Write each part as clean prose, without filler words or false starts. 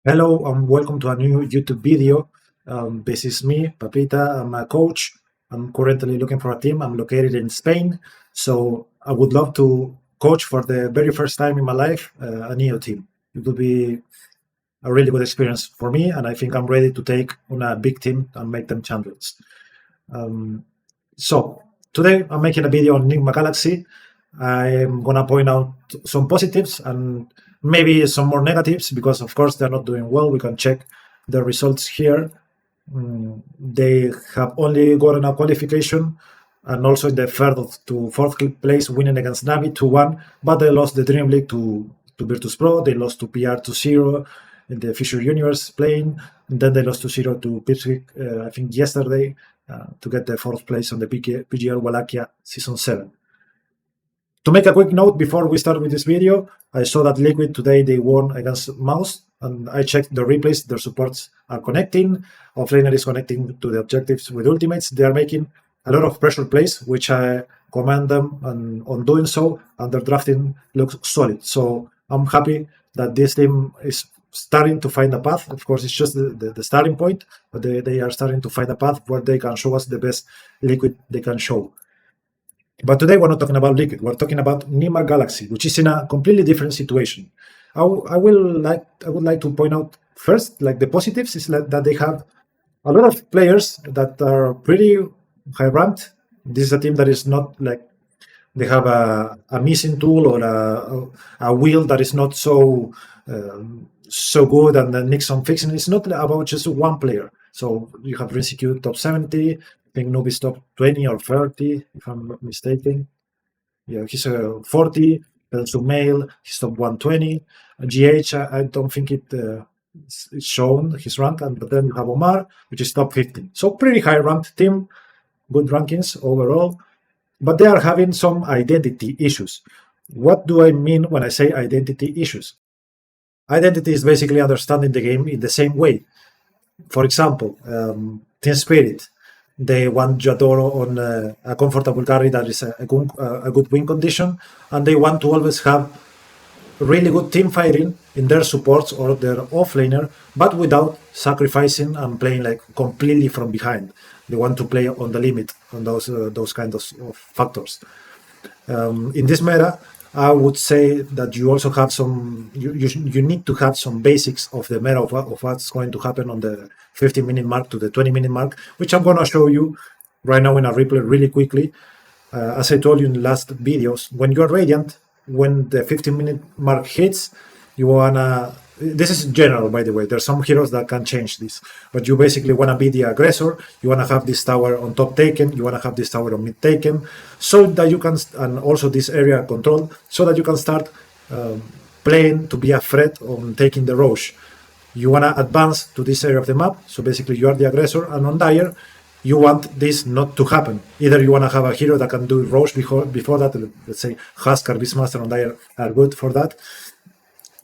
Hello and welcome to a new YouTube video. This is me, Papita. I'm a coach. I'm currently looking for a team. I'm located in Spain. So I would love to coach for the very first time in my life a new team. It will be a really good experience for me. And I think I'm ready to take on a big team and make them champions. Um, so today I'm making a video on Nigma Galaxy. I'm gonna point out some positives and maybe some more negatives because of course they're not doing well. We can check the results here. They have only gotten a qualification and also in the third to fourth place winning against Navi 2-1, but they lost the Dream League to Virtus Pro. They lost to PR 2-0 in the Fisher Universe playing, and then they lost 2-0 to Pittsburgh, I think yesterday, to get the fourth place on the PGR Wallachia Season 7. To make a quick note before we start with this video, I saw that Liquid today they won against Mouse, and I checked the replays. Their supports are connecting. Offlaner is connecting to the objectives with ultimates. They are making a lot of pressure plays, which I commend them on doing so, and their drafting looks solid. So I'm happy that this team is starting to find a path. Of course, it's just the starting point, but they are starting to find a path where they can show us the best Liquid they can show. But today we're not talking about Liquid. We're talking about Nigma Galaxy, which is in a completely different situation. I would like to point out first, like the positives is that they have a lot of players that are pretty high ranked. This is a team that is not like they have a missing tool or a wheel that is not so good and then needs some fixing. It's not about just one player. So you have Rinsecure top 70, I think Nubis top 20 or 30, if I'm not mistaken. Yeah, he's 40. Sumail, he's top 120. GH, I don't think it's shown his rank. But then you have Omar, which is top 15. So pretty high ranked team, good rankings overall. But they are having some identity issues. What do I mean when I say identity issues? Identity is basically understanding the game in the same way. For example, Team Spirit, they want Jadoro on a comfortable carry that is a good win condition, and they want to always have really good team fighting in their supports or their offlaner, but without sacrificing and playing like completely from behind. They want to play on the limit on those kind of factors. In this meta, I would say that you also have you need to have some basics of the meta of what's going to happen on the 15-minute mark to the 20-minute mark, which I'm going to show you right now in a replay really quickly. As I told you in the last videos, when you're Radiant, when the 15-minute mark hits, you wanna. This is general, by the way. There's some heroes that can change this, but you basically wanna be the aggressor. You wanna have this tower on top taken. You wanna have this tower on mid taken, so that you can, and also this area controlled, so that you can start playing to be a threat on taking the Roche. You wanna advance to this area of the map, so basically you are the aggressor, and on Dire, you want this not to happen. Either you want to have a hero that can do Roche before that, let's say Huskar, Beastmaster, and Dire are good for that.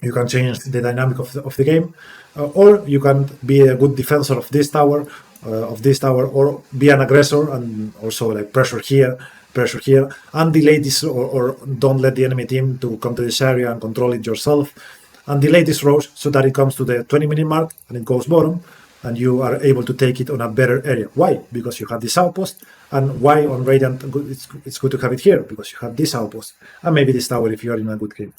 You can change the dynamic of the game, or you can be a good defender of this tower, or be an aggressor and also like pressure here, and delay this, or don't let the enemy team to come to this area and control it yourself, and delay this Roche so that it comes to the 20-minute mark and it goes bottom, and you are able to take it on a better area. Why? Because you have this outpost, and why on Radiant it's good to have it here? Because you have this outpost, and maybe this tower if you are in a good game.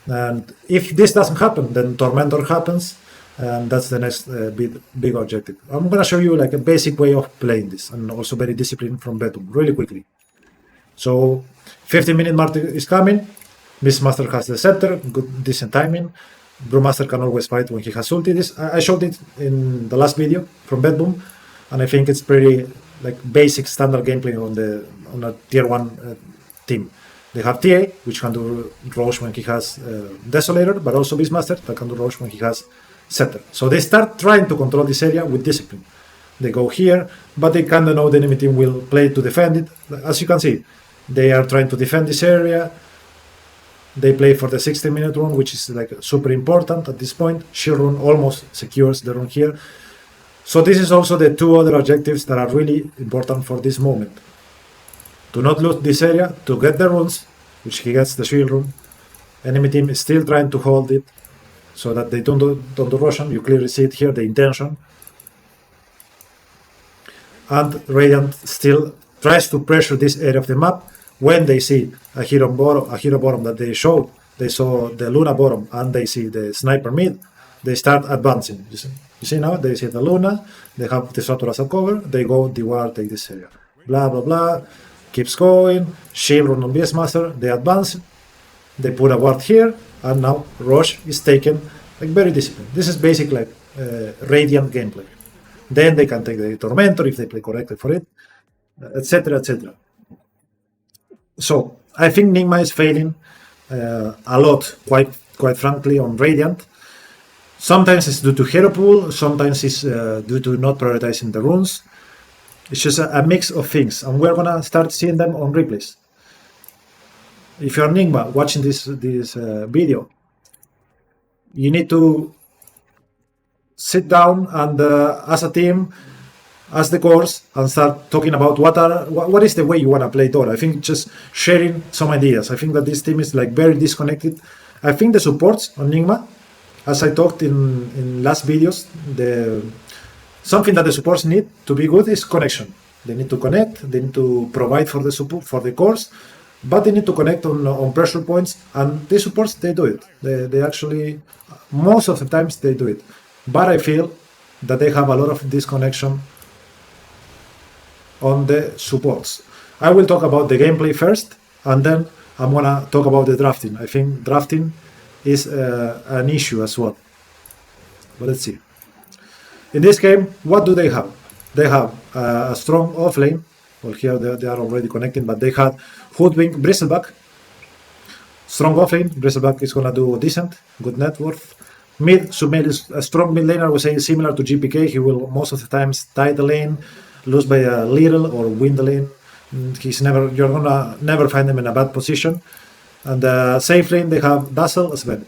And if this doesn't happen, then Tormentor happens, and that's the next big objective. I'm going to show you like a basic way of playing this, and also very disciplined from Bedroom, really quickly. So 15-minute mark is coming. Beastmaster has the scepter, good decent timing. Brewmaster can always fight when he has ulti. I showed it in the last video from Bedboom, and I think it's pretty like basic standard gameplay on a tier 1 team. They have TA, which can do Roche when he has Desolator, but also Beastmaster that can do Roche when he has Scepter. So they start trying to control this area with discipline. They go here, but they kind of know the enemy team will play to defend it. As you can see, they are trying to defend this area. They play for the 60-minute run, which is like super important at this point. Shield run almost secures the run here. So this is also the two other objectives that are really important for this moment. To not lose this area, to get the runes, which he gets the shield rune. Enemy team is still trying to hold it. so that they don't do Russian. You clearly see it here, the intention. And Radiant still tries to pressure this area of the map. When they see a hero bottom that they saw the Luna bottom, and they see the sniper mid, they start advancing. You see now, they see the Luna, they have the Satura as a cover, they go D-War, take this area. Blah, blah, blah, keeps going, Chevron on Beastmaster, they advance, they put a ward here, and now Roche is taken like very disciplined. This is basic like Radiant gameplay. Then they can take the Tormentor if they play correctly for it, etc., etc. So I think Nigma is failing a lot, quite frankly, on Radiant. Sometimes it's due to hero pool, sometimes it's due to not prioritizing the runes. It's just a mix of things, and we're gonna start seeing them on replays. If you're Nigma watching this video, you need to sit down and as a team, as the course, and start talking about what is the way you want to play DOTA. I think just sharing some ideas. I think that this team is like very disconnected. I think the supports on Nigma, as I talked in last videos, something that the supports need to be good is connection. They need to connect, they need to provide for the support for the course, but they need to connect on pressure points, and the supports, they do it. They actually, most of the times they do it. But I feel that they have a lot of disconnection on the supports. I will talk about the gameplay first, and then I'm gonna talk about the drafting. I think drafting is an issue as well. But let's see. In this game, what do they have? They have a strong offlane. Well, here they are already connecting, but they had Hoodwink, Bristleback. Strong offlane. Bristleback is gonna do decent, good net worth. Mid, Sumail is a strong mid laner, I would say similar to GPK. He will most of the times tie the lane, lose by a little, or win the lane. You're gonna never find him in a bad position. And safe lane, they have Dazzle as well.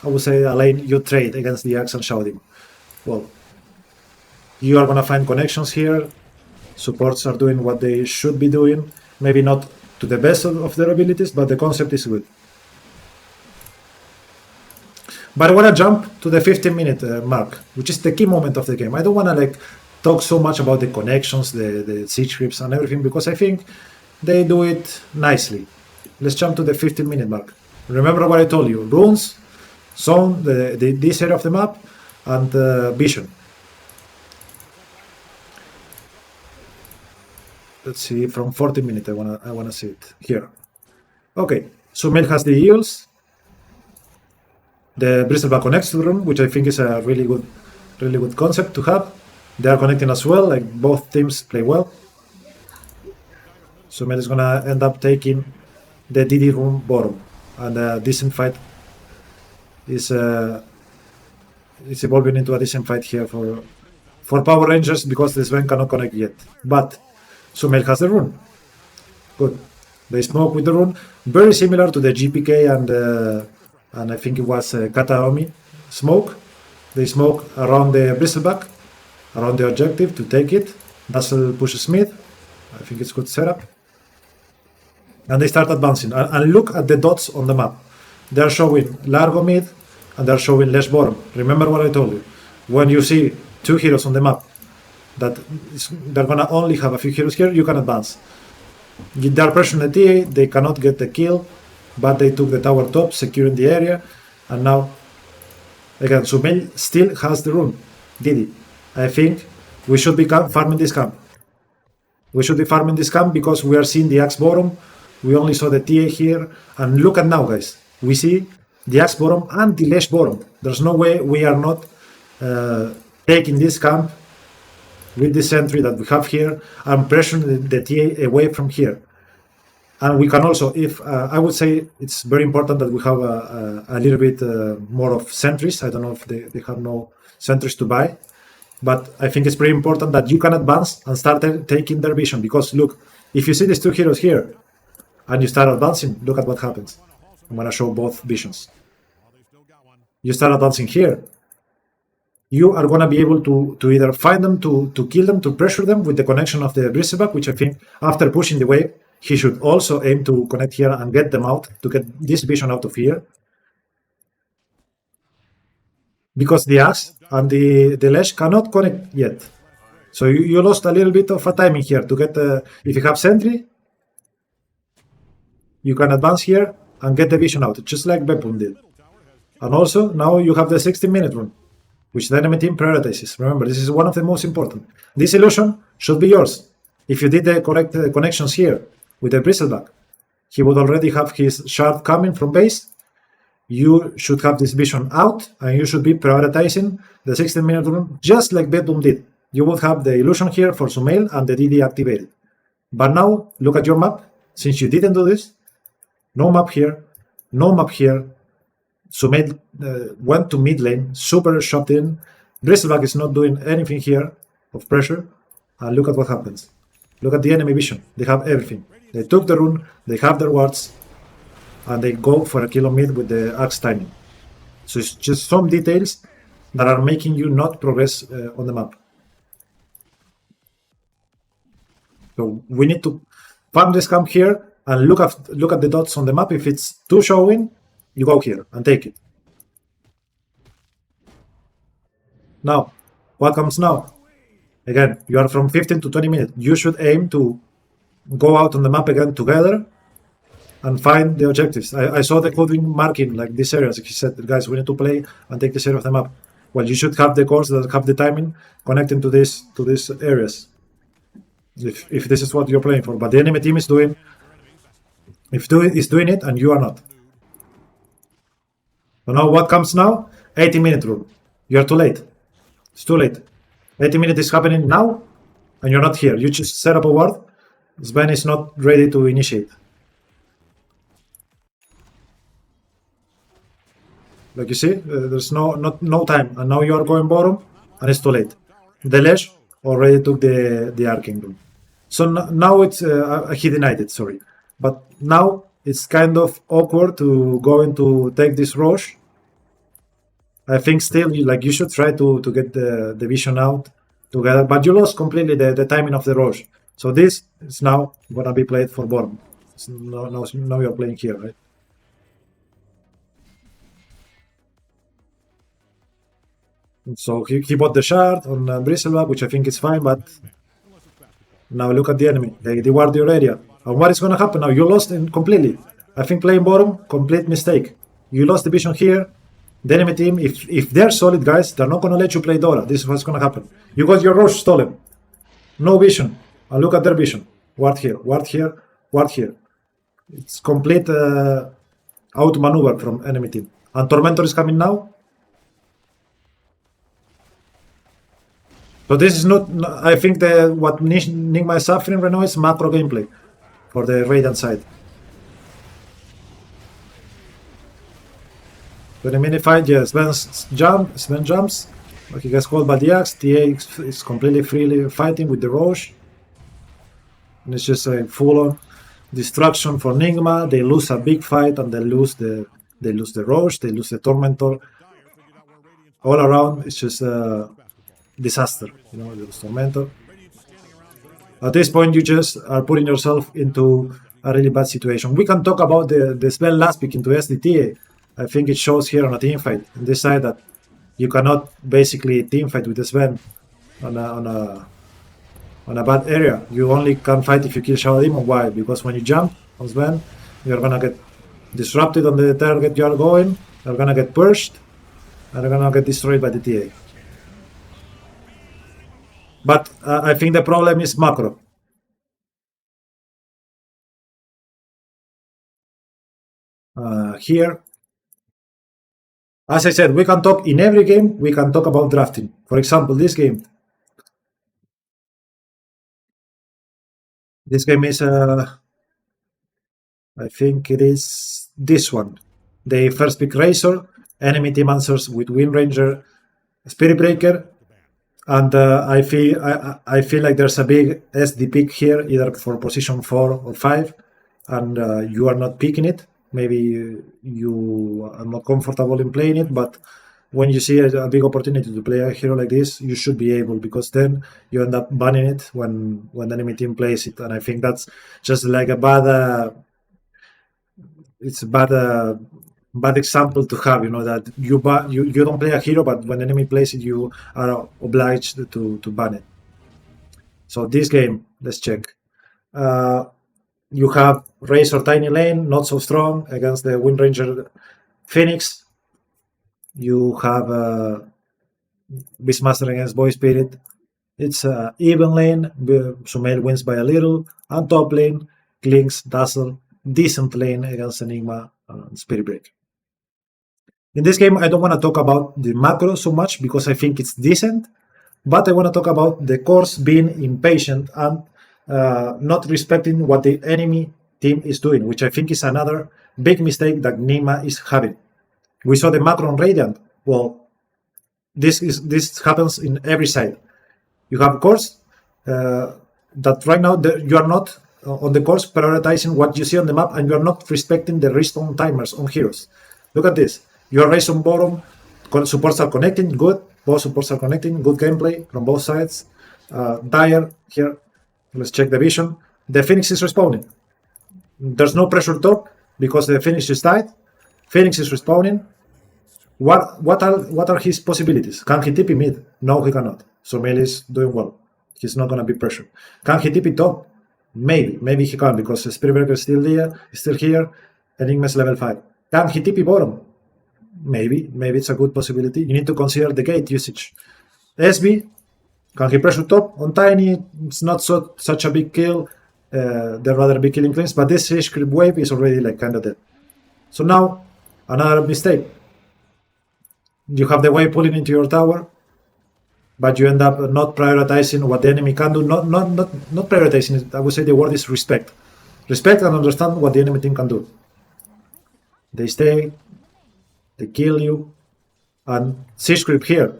I would say a lane you trade against the Axe and Shouting. Well, you are gonna find connections here. Supports are doing what they should be doing. Maybe not to the best of their abilities, but the concept is good. But I want to jump to the 15-minute mark, which is the key moment of the game. I don't want to talk so much about the connections, the siege creeps and everything, because I think they do it nicely. Let's jump to the 15-minute mark. Remember what I told you: runes, zone, this area of the map, and vision. Let's see, from 40 minutes, I wanna see it here. Okay, Sumail has the heals. The Bristleback connects to the rune, which I think is a really good concept to have. They are connecting as well, like both teams play well. Sumail is gonna end up taking the DD rune bottom, and a decent fight is evolving into a decent fight here for Power Rangers, because the Sven cannot connect yet. But Sumail has the rune. Good. They smoke with the rune, very similar to the GPK and I think it was Kataomi smoke. They smoke around the Bristleback, around the objective to take it. Dazzle pushes mid. I think it's good setup. And they start advancing. And look at the dots on the map. They are showing Largo mid and they are showing Lesh bottom. Remember what I told you. When you see two heroes on the map that they're gonna only have a few heroes here, you can advance. They are pressuring the TA, they cannot get the kill, but they took the tower top, securing the area, and now again Sumail still has the rune. Didi, I think we should be farming this camp. We should be farming this camp because we are seeing the Axe bottom. We only saw the TA here, and look at now, guys. We see the Axe bottom and the Lesh bottom. There's no way we are not taking this camp with the sentry that we have here and pressuring the TA away from here. And we can also, if I would say it's very important that we have a little bit more of sentries. I don't know if they have no sentries to buy, but I think it's pretty important that you can advance and start taking their vision, because look, if you see these two heroes here and you start advancing, look at what happens. I'm going to show both visions. You start advancing here, you are going to be able to either find them, to kill them, to pressure them with the connection of the Bristleback, which I think after pushing the wave, he should also aim to connect here and get them out, to get this vision out of here. because the axe and the ledge cannot connect yet. So you lost a little bit of a timing here to get if you have sentry, you can advance here and get the vision out, just like Bepun did. And also, now you have the 16-minute run, which the enemy team prioritizes. Remember, this is one of the most important. This illusion should be yours. If you did the correct connections here with the bristleback, he would already have his shard coming from base. You should have this vision out, and you should be prioritizing the 16-minute run, just like Bedlam did. You would have the illusion here for Sumail and the DD activated. But now, look at your map. Since you didn't do this, no map here, no map here. Sumail went to mid lane, super shoved in. Bristleback is not doing anything here of pressure. And look at what happens. Look at the enemy vision. They have everything. They took the rune, they have their wards, and they go for a kill on mid with the axe timing. So it's just some details that are making you not progress on the map. So we need to farm this camp here and look at the dots on the map. If it's too showing, you go here and take it. Now, what comes now? Again, you are from 15 to 20 minutes. You should aim to go out on the map again together and find the objectives. I saw the coding marking like this area. He said, guys, we need to play and take this area of the map. Well, you should have the cores that have the timing connecting to these areas. If this is what you're playing for. But the enemy team is doing it and you are not. So now what comes now? 80-minute rule. You are too late. It's too late. 80 minutes is happening now and you're not here. You just set up a ward. Sven is not ready to initiate. Like you see, there's no time, and now you are going bottom, and it's too late. The Lesh already took the Archangel. So now it's he denied it, sorry, but now it's kind of awkward to go into take this Roche. I think still you should try to get the vision out together, but you lost completely the timing of the Roche. So this is now gonna be played for bottom. Now you're playing here, right? So he bought the shard on Bristleback, which I think is fine, but now look at the enemy. They ward your area. And what is going to happen now? You lost completely. I think playing bottom, complete mistake. You lost the vision here. The enemy team, if they're solid guys, they're not going to let you play Dota. This is what's going to happen. You got your Roche stolen. No vision. And look at their vision. Ward here, ward here, ward here. It's complete out-maneuver from enemy team. And Tormentor is coming now. So this is not, I think what Nigma is suffering right now is macro gameplay for the Radiant side. So in a mini fight, yeah, Sven jumps, but he gets caught by the axe. TA is completely freely fighting with the Roche. And it's just a full-on destruction for Nigma. They lose a big fight and they lose the Roche, they lose the Tormentor. All around, it's just disaster, the Tormentor. At this point, you just are putting yourself into a really bad situation. We can talk about the Sven last pick into SDTA. I think it shows here on a team fight on this side that you cannot basically team fight with the Sven on a bad area. You only can fight if you kill Shadow Demon. Why? Because when you jump on Sven, you're gonna get disrupted on the target you are going. You're gonna get pushed, and you're gonna get destroyed by the TA. But I think the problem is macro. Here, as I said, we can talk in every game, we can talk about drafting. For example, this game. This game is, I think it is this one. The first pick Razor, enemy team answers with Wind Ranger, Spirit Breaker, and I feel like there's a big SD pick here, either for position 4 or 5, and you are not picking it. Maybe you are not comfortable in playing it, but when you see a big opportunity to play a hero like this, you should be able, because then you end up banning it when the enemy team plays it. And I think that's just like a bad, it's a bad bad example to have. That you don't play a hero, but when enemy plays it, you are obliged to ban it. So this game, let's check. You have Razor Tiny Lane, not so strong against the Wind Ranger Phoenix. You have Beastmaster against Boy Spirit. It's even lane, Sumail wins by a little, and top lane, Klinks, Dazzle, decent lane against Enigma and Spirit Break. In this game, I don't want to talk about the macro so much because I think it's decent, but I want to talk about the course being impatient and not respecting what the enemy team is doing, which I think is another big mistake that Nigma is having. We saw the macro on Radiant. Well, this happens in every side. You have course that right now you are not on the course prioritizing what you see on the map, and you are not respecting the respawn timers on heroes. Look at this. You are raised on bottom. Supports are connecting. Good. Both supports are connecting. Good gameplay from both sides. Dire here. Let's check the vision. The Phoenix is respawning. There's no pressure top because the Phoenix is tied. Phoenix is respawning. What are his possibilities? Can he TP mid? No, he cannot. So Mel is doing well. He's not gonna be pressured. Can he TP top? Maybe he can because Spiritbreaker is still here. Enigma is level 5. Can he TP bottom? Maybe it's a good possibility. You need to consider the gate usage. SB, can he pressure top? On Tiny, it's not such a big kill. They'd rather be killing cleans, but this Sage Creep wave is already like kind of dead. So now, another mistake. You have the wave pulling into your tower, but you end up not prioritizing what the enemy can do. Not prioritizing it. I would say the word is respect. Respect and understand what the enemy team can do. They stay, they kill you, and Siege Creep here.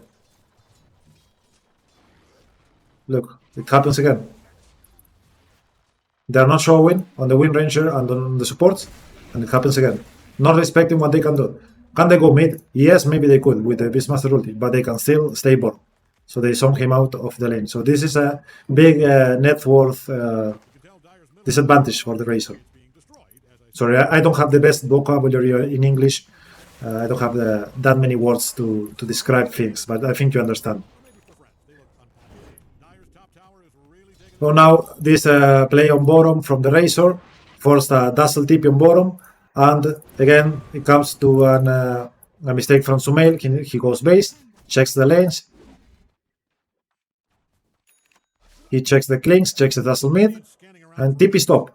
Look, it happens again. They are not showing on the Wind Ranger and on the supports, and it happens again. Not respecting what they can do. Can they go mid? Yes, maybe they could with the Beastmaster ulti, but they can still stay bottom. So they zone him out of the lane. So this is a big net worth disadvantage for the Razor. Sorry, I don't have the best vocabulary in English. I don't have that many words to describe things, but I think you understand. So now this play on bottom from the Razor forced a Dazzle TP on bottom. And again, it comes to a mistake from Sumail. He goes base, checks the lanes. He checks the Klinks, checks the Dazzle mid, and TP stop.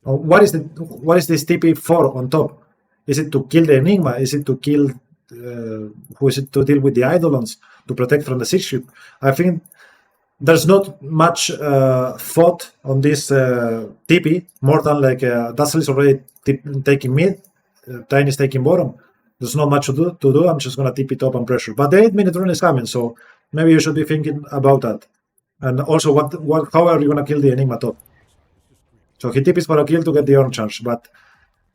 What is this TP for on top? Is it to kill the Enigma? Is it to kill? Who is it to deal with the Eidolons to protect from the Siege Ship? I think there's not much thought on this TP more than like Dazzle is already taking mid, Tiny is taking bottom. There's not much to do. I'm just gonna TP top and pressure. But the 8-minute run is coming, so maybe you should be thinking about that. And also, how are you gonna kill the Enigma top? So he TPs for a kill to get the on charge, but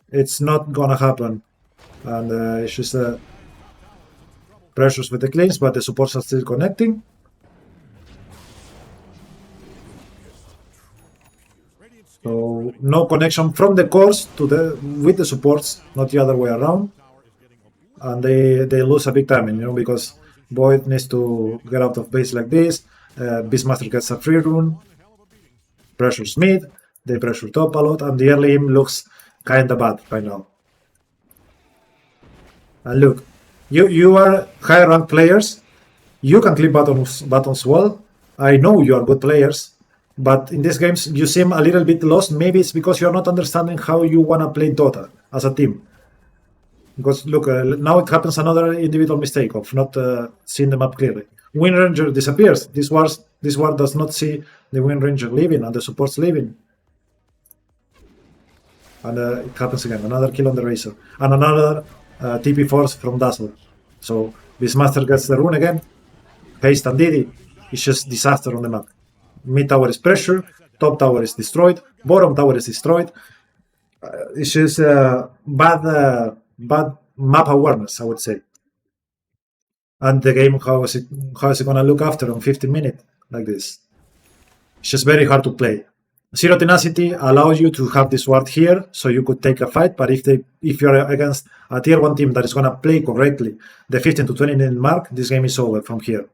it's not gonna happen. And it's just pressures with the cleans, but the supports are still connecting. So no connection from the cores with the supports, not the other way around, and they lose a big time, because Void needs to get out of base like this. Beastmaster gets a free rune, pressures mid, they pressure top a lot, and the early game looks kinda bad right now. And look, you are higher ranked players, you can clip buttons well. I know you are good players. But in these games, you seem a little bit lost. Maybe it's because you're not understanding how you want to play Dota as a team. Because look, now it happens another individual mistake of not seeing the map clearly. Wind Ranger disappears. This war does not see the Wind Ranger leaving and the supports leaving. And it happens again. Another kill on the Razor. And another TP force from Dazzle. So Beastmaster gets the rune again. Haste and Didi. It's just disaster on the map. Mid tower is pressure, top tower is destroyed, bottom tower is destroyed. It's just bad map awareness, I would say. And the game, how is it gonna look after on 15 minutes like this? It's just very hard to play. Zero tenacity allows you to have this ward here, so you could take a fight. But if you're against a tier 1 team that is gonna play correctly the 15 to 20 minute mark, this game is over from here,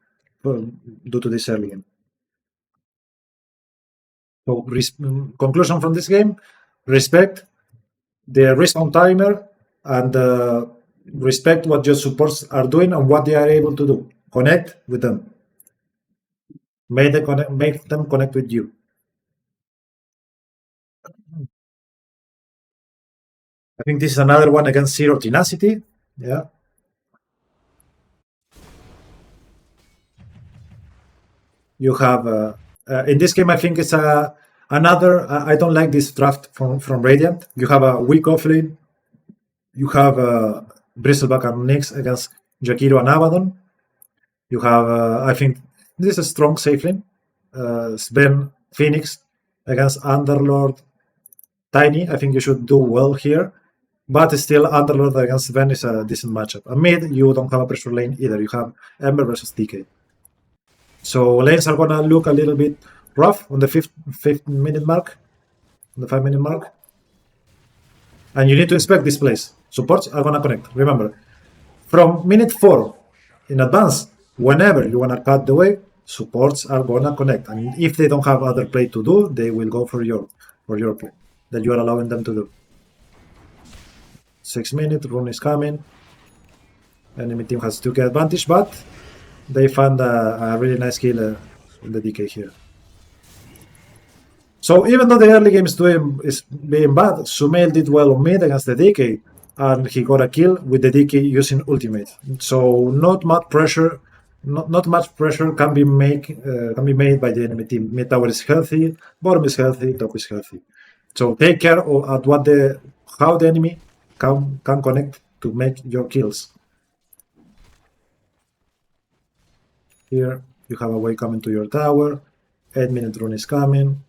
due to this early game. So conclusion from this game: respect the respawn timer and respect what your supports are doing and what they are able to do. Connect with them. Make them connect with you. I think this is another one against Zero Tenacity. Yeah. You have in this game, I think it's another. I don't like this draft from Radiant. You have a weak offlane. You have Bristleback and Nyx against Jakiro and Abaddon. You have, I think, this is a strong safe lane. Sven Phoenix against Underlord Tiny. I think you should do well here. But still, Underlord against Sven is a decent matchup. And mid, you don't have a pressure lane either. You have Ember versus DK. So lanes are gonna look a little bit rough on the fifth minute mark, on the 5 minute mark. And you need to expect this place. Supports are gonna connect. Remember, from minute 4 in advance, whenever you wanna cut the wave, supports are gonna connect. And if they don't have other play to do, they will go for your play that you are allowing them to do. 6 minutes, rune is coming. Enemy team has 2k advantage, but they found a really nice kill in the DK here. So even though the early game is being bad, Sumail did well on mid against the DK, and he got a kill with the DK using ultimate. So not much pressure can be made by the enemy team. Mid tower is healthy, bottom is healthy, top is healthy. So take care of how the enemy can connect to make your kills. Here you have a wave coming to your tower. 8 minute rune is coming.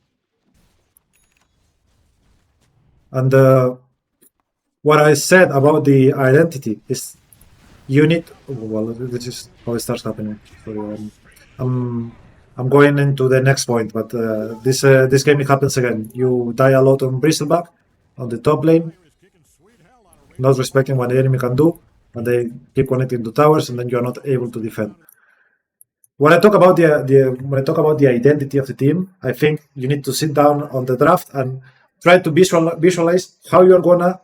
And what I said about the identity is you need. Well, this is how it starts happening. Sorry, I'm going into the next point, but this game happens again. You die a lot on Bristleback on the top lane, not respecting what the enemy can do, and they keep connecting to towers, and then you are not able to defend. When I talk about the identity of the team, I think you need to sit down on the draft and try to visualize how you're gonna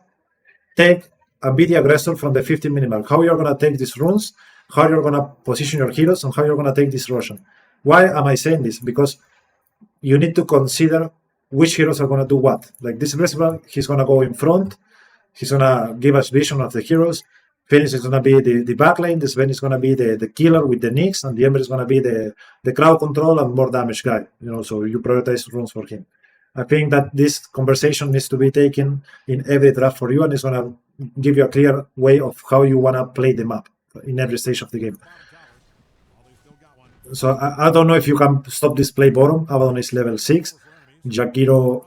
take and be the aggressor from the 15 minute mark. How you're gonna take these runes, how you're gonna position your heroes, and how you're gonna take this Roshan. Why am I saying this? Because you need to consider which heroes are gonna do what. Like this Bristleback, he's gonna go in front. He's gonna give us vision of the heroes. Phoenix is gonna be the back lane. This Sven is gonna be the killer with the Nyx, and the Ember is gonna be the crowd control and more damage guy. So you prioritize runes for him. I think that this conversation needs to be taken in every draft for you, and it's gonna give you a clear way of how you wanna play the map in every stage of the game. So I don't know if you can stop this play bottom. Abaddon is level 6. Jakiro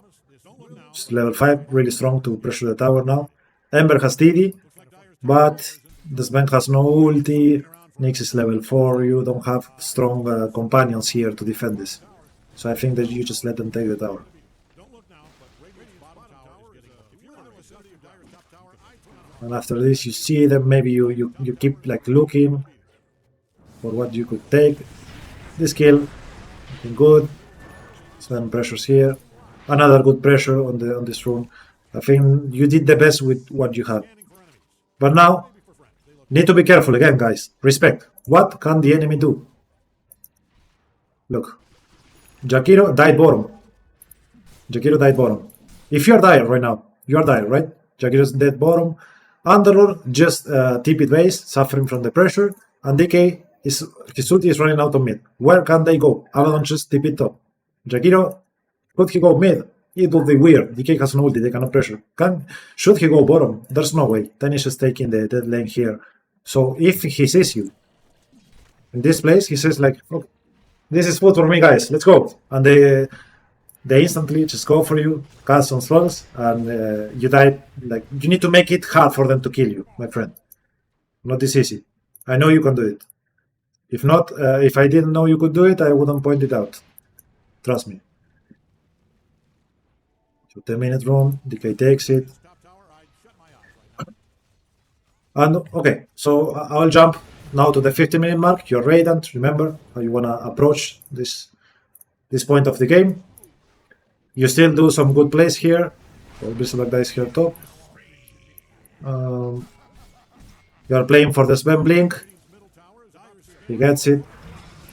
is level 5, really strong to pressure the tower now. Ember has TD, but the Sven has no ulti. Nyx is level 4. You don't have strong companions here to defend this. So I think that you just let them take the tower. And after this, you see them. Maybe you keep like looking for what you could take. This kill, looking good. Sven pressures here. Another good pressure on this rune. I think you did the best with what you had. But now, need to be careful again, guys. Respect. What can the enemy do? Look. Jakiro died bottom. Jakiro died bottom. If you're dire right now, you're dire, right? Jakiro's dead bottom. Underlord just TP base, suffering from the pressure. And DK, his ulti is running out of mid. Where can they go? Abaddon just TP top. Jakiro, could he go mid? It would be weird. DK has no ulti, they cannot pressure. Should he go bottom? There's no way. Tanish is taking the dead lane here. So if he sees you in this place, he says like, okay, this is food for me, guys. Let's go. And they instantly just go for you, cast some spells, and you die. Like you need to make it hard for them to kill you, my friend. Not this easy. I know you can do it. If not, if I didn't know you could do it, I wouldn't point it out. Trust me. to 10-minute run. DK takes it. And okay, so I'll jump now to the 50-minute mark. You're Radiant. Remember how you want to approach this point of the game. You still do some good plays here. Bristleback dies here top. You are playing for the spam blink. He gets it.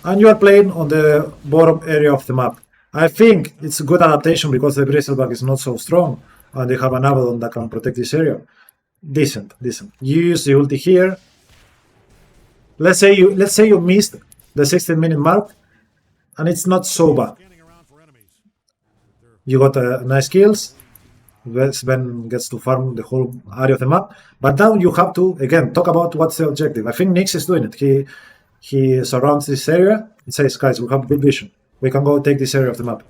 And you are playing on the bottom area of the map. I think it's a good adaptation because the Bristleback is not so strong and they have an Abaddon that can protect this area. Decent. You use the ulti here. Let's say you missed the 16-minute mark, and it's not so bad. You got nice kills. Sven gets to farm the whole area of the map, but now you have to again talk about what's the objective. I think Nyx is doing it. He surrounds this area and says, "Guys, we have good vision. We can go take this area of the map."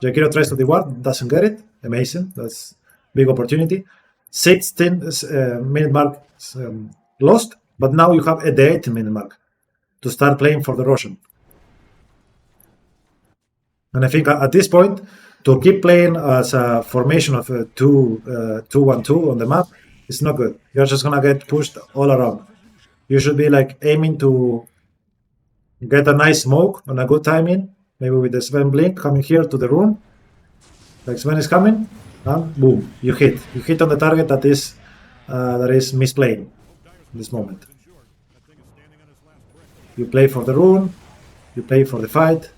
Jakiro tries to deward, doesn't get it. Amazing. That's big opportunity. 16-minute mark lost, but now you have at the 18-minute mark to start playing for the Roshan. And I think at this point, to keep playing as a formation of 2-1-2 on the map, it's not good. You're just gonna get pushed all around. You should be like aiming to get a nice smoke and a good timing, maybe with the Sven blink coming here to the room. Like Sven is coming, and boom, you hit. You hit on the target that is misplaying in this moment. You play for the rune, you play for the fight,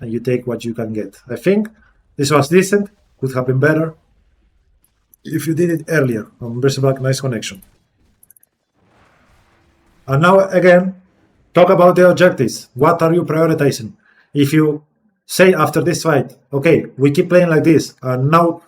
and you take what you can get. I think this was decent, could have been better if you did it earlier on Bristleback. Nice connection. And now again, talk about the objectives. What are you prioritizing? If you say after this fight, okay, we keep playing like this, and now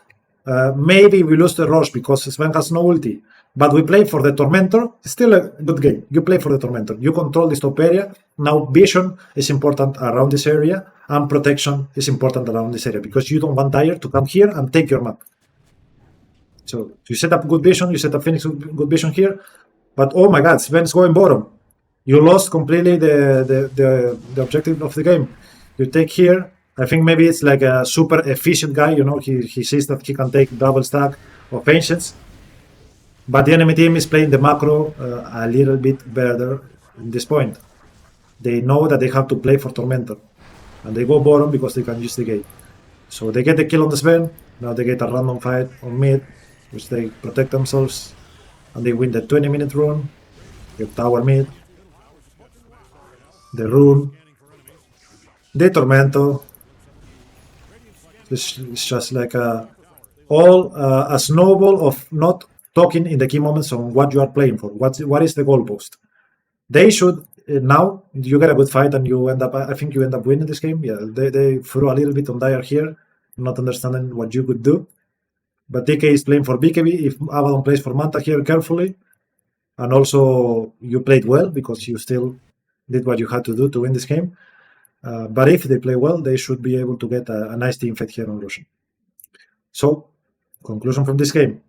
maybe we lose the rush because Sven has no ulti, but we play for the Tormentor, it's still a good game. You play for the Tormentor, you control this top area. Now vision is important around this area, and protection is important around this area, because you don't want Dire to come here and take your map. So you set up good vision, you set up Phoenix with good vision here, but oh my god, Sven's going bottom. You lost completely the objective of the game. You take here, I think maybe it's like a super efficient guy, you know, he sees that he can take double stack of Ancients. But the enemy team is playing the macro a little bit better in this point. They know that they have to play for Tormentor. And they go bottom because they can use the gate. So they get the kill on the Sven, now they get a random fight on mid, which they protect themselves. And they win the 20-minute rune, the tower mid, the rune, the Tormentor. It's just like a snowball of not talking in the key moments on what you are playing for. What is the goalpost? They should now you get a good fight and you end up. I think you end up winning this game. Yeah, they threw a little bit on Dire here, not understanding what you could do. But DK is playing for BKB. If Abaddon plays for Manta here carefully, and also you played well because you still did what you had to do to win this game. But if they play well, they should be able to get a nice team fight here on Roshan. So, conclusion from this game.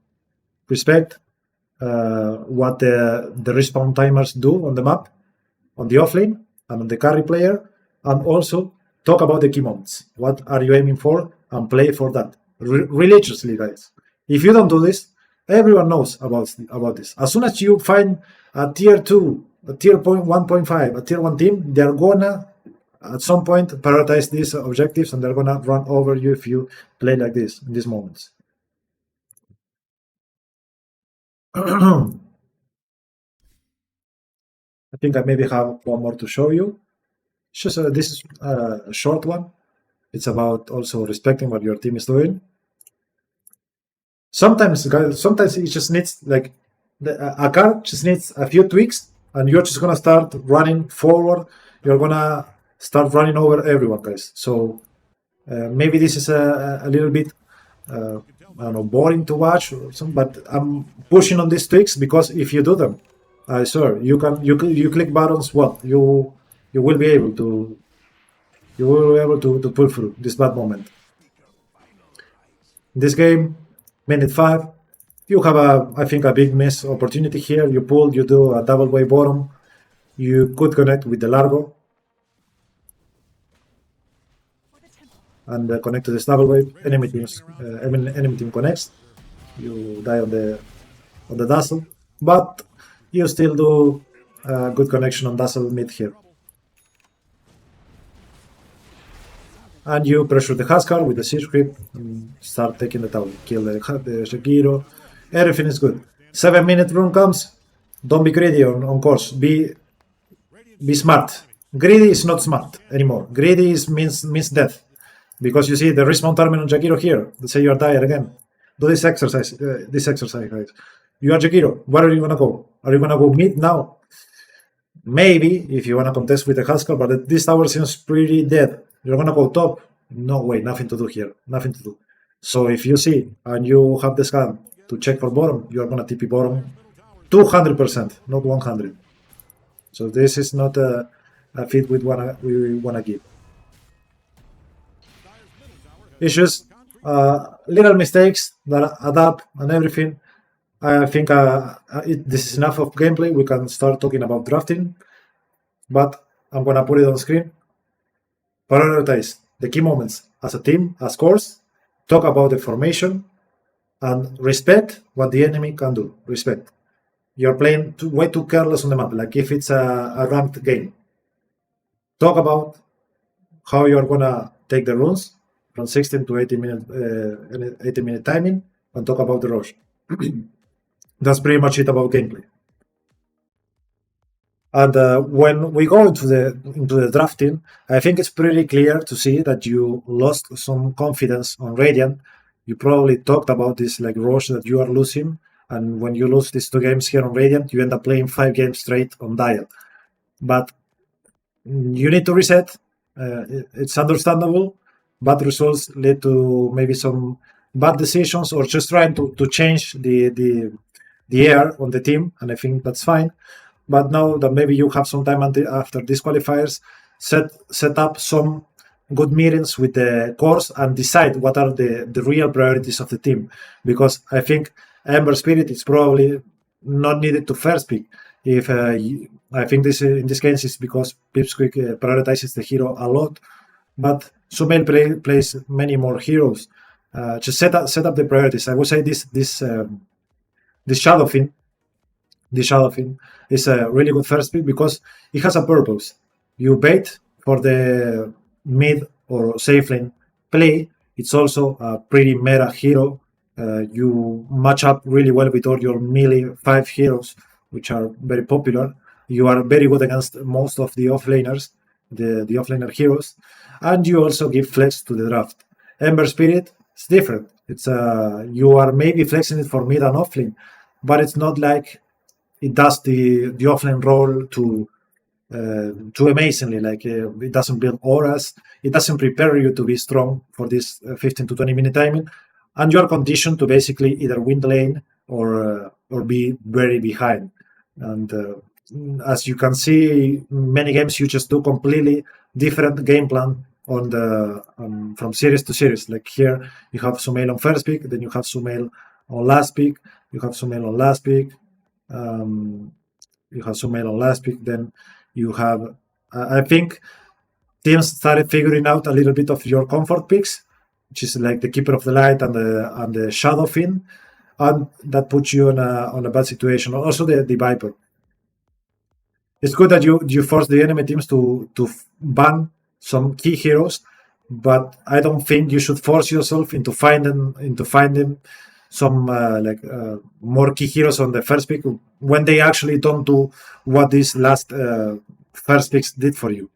Respect what the respawn timers do on the map, on the offlane, and on the carry player, and also talk about the key moments. What are you aiming for? And play for that. Religiously, guys. If you don't do this, everyone knows about this. As soon as you find a tier 2, a tier 1.5, a tier 1 team, they're gonna at some point prioritize these objectives and they're gonna run over you if you play like this in these moments. I think I maybe have one more to show you. Just this is a short one. It's about also respecting what your team is doing. Sometimes, guys, it just needs like a card just needs a few tweaks, and you're just gonna start running forward. You're gonna start running over everyone, guys. So maybe this is a little bit I don't know, boring to watch, but I'm pushing on these tweaks because if you do them, I swear you click buttons. Well, you will be able to pull through this bad moment. In this game, minute 5, you have I think a big miss opportunity here. You pull, you do a double way bottom. You could connect with the Largo. and connect to this double wave. Enemy team connects. You die on the dazzle, but you still do good connection on dazzle mid here. And you pressure the Huskar with the Siege Creep and start taking the tower. Kill the Shakiro. Everything is good. 7-minute rune comes. Don't be greedy on course. Be smart. Greedy is not smart anymore. Greedy means death. Because you see the respawn timing on Jakiro here. Let's say you are tired again. Do this exercise. Guys. You are Jakiro. Where are you gonna go? Are you gonna go mid now? Maybe if you wanna contest with the Huskar, but this tower seems pretty dead. You're gonna go top? No way, nothing to do here. Nothing to do. So if you see and you have the scan to check for bottom, you're gonna TP bottom 200%, not 100. So this is not a fit we wanna give. Issues, little mistakes that add up and everything. I think this is enough of gameplay. We can start talking about drafting, but I'm gonna put it on screen. Prioritize the key moments as a team, as course, talk about the formation, and respect what the enemy can do. Respect. You're playing way too careless on the map, like if it's a ranked game. Talk about how you're gonna take the runes from 16 to 80-minute timing, and talk about the rush. That's pretty much it about gameplay. And when we go into the drafting, I think it's pretty clear to see that you lost some confidence on Radiant. You probably talked about this like rush that you are losing, and when you lose these 2 games here on Radiant, you end up playing 5 games straight on Dial. But you need to reset. It's understandable. Bad results lead to maybe some bad decisions or just trying to change the air on the team, and I think that's fine. But now that maybe you have some time after these qualifiers, set up some good meetings with the course and decide what are the real priorities of the team. Because I think Ember Spirit is probably not needed to first pick. If I think this in this case is because Pipsqueak prioritizes the hero a lot, but Sumail plays many more heroes. Just set up the priorities. I would say this Shadowfin. The Shadowfin is a really good first pick because it has a purpose. You bait for the mid or safe lane play. It's also a pretty meta hero. You match up really well with all your melee 5 heroes, which are very popular. You are very good against most of the offlaners, the offlaner heroes, and you also give flex to the draft. Ember Spirit is different. It's you are maybe flexing it for mid and offlane, but it's not like it does the offlane role too amazingly. Like it doesn't build auras, it doesn't prepare you to be strong for this 15 to 20-minute timing, and you are conditioned to basically either win the lane or be very behind. And as you can see, many games you just do completely different game plan on the from series to series. Like here, you have Sumail on first pick, then you have Sumail on last pick, you have Sumail on last pick. You have Sumail on last pick, then you have I think teams started figuring out a little bit of your comfort picks, which is like the Keeper of the Light and the Shadowfin, and that puts you on a bad situation. Also the Viper. It's good that you force the enemy teams to ban some key heroes, but I don't think you should force yourself into finding some more key heroes on the first pick when they actually don't do what these last first picks did for you.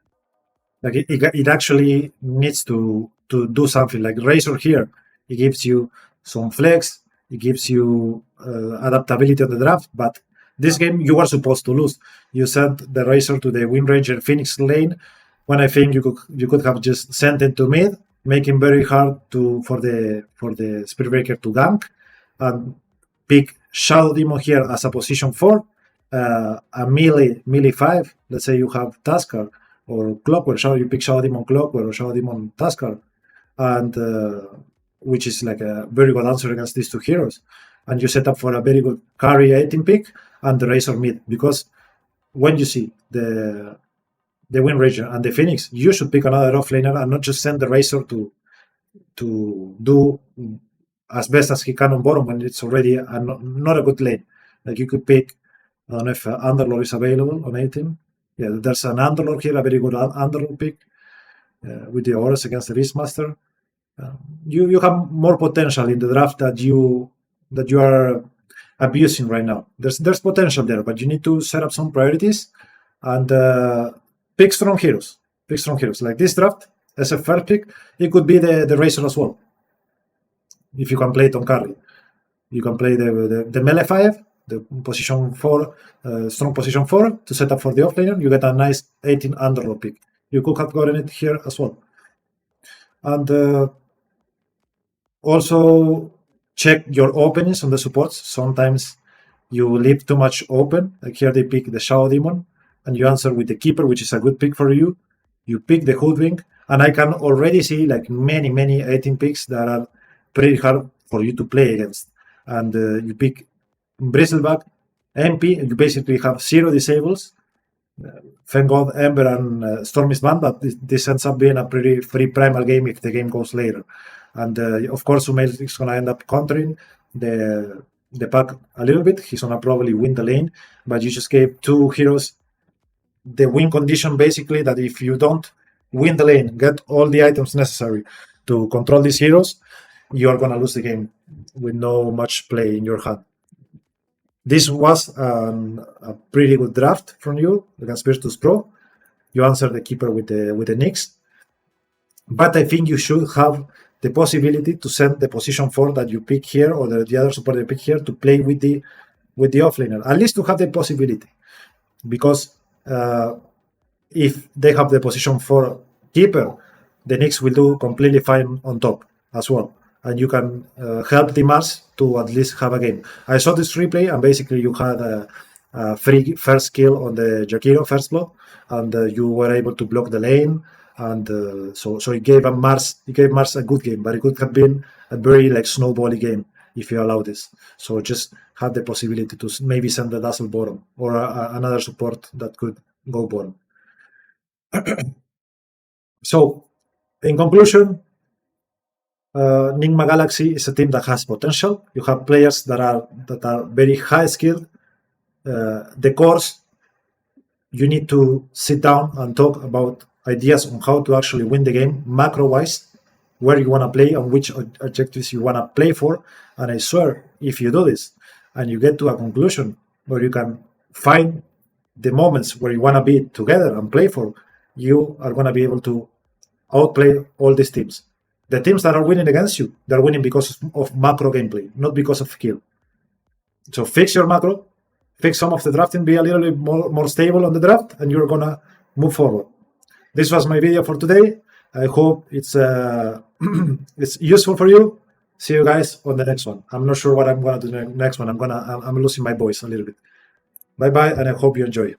Like it actually needs to do something. Like Razor here, it gives you some flex, it gives you adaptability on the draft, but this game you were supposed to lose. You sent the Razor to the Windranger Phoenix lane when I think you could have just sent it to mid, making very hard for the Spirit Breaker to gank, and pick Shadow Demon here as a position 4, a melee 5. Let's say you have Taskar or Clockwork. You pick Shadow Demon Clockwork or Shadow Demon Taskar, and which is like a very good answer against these 2 heroes. And you set up for a very good carry 18 pick and the Razor mid, because when you see the Windranger and the Phoenix, you should pick another offlaner and not just send the Razor to to do as best as he can on bottom when it's already not a good lane. Like you could pick, I don't know if Underlord is available on 18. Yeah, there's an Underlord here, a very good Underlord pick with the Auras against the Beastmaster. You have more potential in the draft that you are abusing right now. There's potential there, but you need to set up some priorities and pick strong heroes. Pick strong heroes. Like this draft, as a first pick, it could be the Razor as well. If you can play it on carry, you can play the melee 5, the position 4, strong position 4 to set up for the offlaner. You get a nice 18 Underlord pick. You could have gotten it here as well. And also check your openings on the supports. Sometimes you leave too much open. Like here they pick the Shadow Demon, and you answer with the Keeper, which is a good pick for you. You pick the Hoodwink, and I can already see like many 18 picks that are pretty hard for you to play against. And you pick Bristleback, MP, and you basically have 0 disables. Thank God Ember and Storm is banned, but this ends up being a pretty free primal game if the game goes later. And of course, Sumail is going to end up countering the pack a little bit. He's going to probably win the lane, but you just gave 2 heroes the win condition, basically, that if you don't win the lane, get all the items necessary to control these heroes, you are going to lose the game with no much play in your hand. This was a pretty good draft from you against Virtus Pro. You answered the Keeper with the Nyx. But I think you should have the possibility to send the position 4 that you pick here or the other support you pick here to play with the offlaner. At least to have the possibility. Because if they have the position 4 Keeper, the Nyx will do completely fine on top as well. And you can help the Mars to at least have a game. I saw this replay, and basically you had a free first kill on the Jakiro first blow, and you were able to block the lane, and so it gave Mars a good game, but it could have been a very like snowbally game if you allow this. So just had the possibility to maybe send the Dazzle bottom or another support that could go bottom. So in conclusion, Nigma Galaxy is a team that has potential. You have players that are very high skilled. The cores, you need to sit down and talk about ideas on how to actually win the game macro wise, where you want to play and which objectives you want to play for. And I swear, if you do this and you get to a conclusion where you can find the moments where you want to be together and play for, you are going to be able to outplay all these teams. The teams that are winning against you, they're winning because of macro gameplay, not because of skill. So fix your macro, fix some of the drafting, be a little bit more stable on the draft, and you're going to move forward. This was my video for today. I hope it's it's useful for you. See you guys on the next one. I'm not sure what I'm going to do next one. I'm losing my voice a little bit. Bye-bye, and I hope you enjoy.